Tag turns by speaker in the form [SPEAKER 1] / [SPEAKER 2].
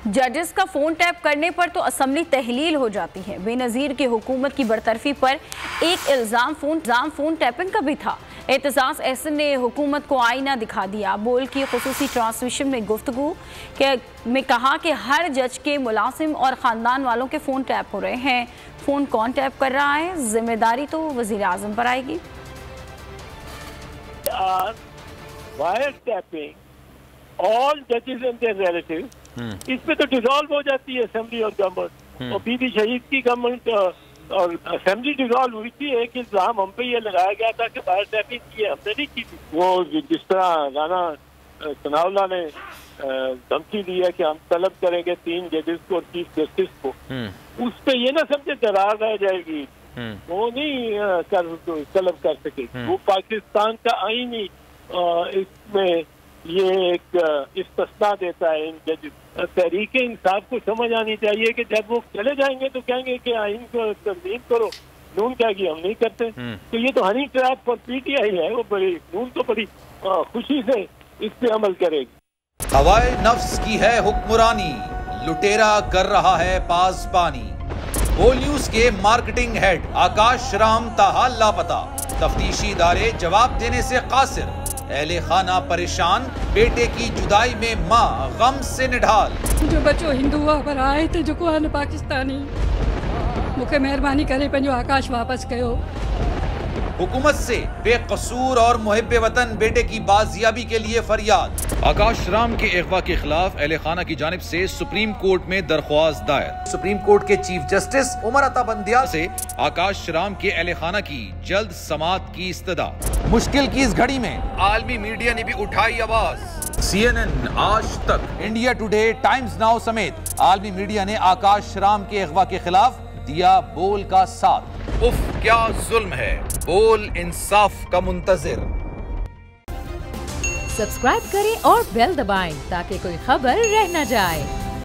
[SPEAKER 1] जजेस का phone tap करने पर तो असेंबली तहलील हो जाती है। बेनज़ीर की हुकूमत की बरतरफी पर एक इल्ज़ाम फोन टैपिंग का भी था। एतजाज़ एहसन ने हुकूमत को आईना दिखा दिया। बोल की खुसूसी ट्रांसमिशन में गुफ्तगू में कहा कि हर जज के मुलाजिम और ख़ानदान वालों के फ़ोन टैप हो रहे हैं। फ़ोन कौन टैप कर रहा है, जिम्मेदारी तो वज़ीर आज़म पर आएगी।
[SPEAKER 2] वायर टैपिंग ऑल जजेस एंड देयर रिलेटिव्स, इसमें तो डिसॉल्व हो जाती है असेंबली और गवर्नमेंट। और बीबी शहीद की गवर्नमेंट और असेंबली डिसॉल्व हुई थी। एक इल्जाम हम पे ये लगाया गया था कि वायर टैपिंग की है, हमने नहीं की थी। वो जिस तरह राना सनाउल्लाह ने धमकी दी है कि हम तलब करेंगे 3 जजेस को और चीफ जस्टिस को, उस पे ये ना समझे दरार रह जाएगी, वो नहीं तलब कर सकेगी। वो पाकिस्तान का आईनी इसमें ये एक इस्तिस्ना देता है इन जज। तहरीके इंसाफ को समझ आनी चाहिए कि जब वो चले जाएंगे तो कहेंगे कि आइन को तस्लीम करो, नून कहेगी हम नहीं करते। तो ये तो हनी ट्रैप पर पीटीआई है, वो बड़ी नून तो बड़ी खुशी से इस पे अमल करेगी।
[SPEAKER 3] हवाए नफ्स की है हुक्मरानी, लुटेरा कर रहा है पासबानी। बोल न्यूज के मार्केटिंग हेड आकाश राम ताहा लापता, तफ्तीशी इदारे जवाब देने से कासिर। अहले खाना परेशान, बेटे की जुदाई में माँ गम से निढाल।
[SPEAKER 4] जो बच्चो हिंदू पर आए थे, जो कोन पाकिस्तानी, मुझे मेहरबानी करे पंजो आकाश वापस कयो।
[SPEAKER 3] हुकूमत से बेकसूर और मुहिब्बे वतन बेटे की बाजियाबी के लिए फरियाद। आकाश राम के अगवा के खिलाफ अहले खाना की जानिब से सुप्रीम कोर्ट में दरख्वास्त दायर। सुप्रीम कोर्ट के चीफ जस्टिस उमर अता बंदियाल से आकाश राम के अहले खाना की जल्द समाअत की इस्तदा। मुश्किल की इस घड़ी में आलमी मीडिया ने भी उठाई आवाज। CNN, आज तक, इंडिया टुडे, टाइम्स नाउ समेत आलमी मीडिया ने आकाश राम के अगवा के खिलाफ दिया बोल का साथ। उफ क्या जुल्म है, बोल इंसाफ का मुंतजिर।
[SPEAKER 5] सब्सक्राइब करें और बेल दबाएं ताकि कोई खबर रह न जाए।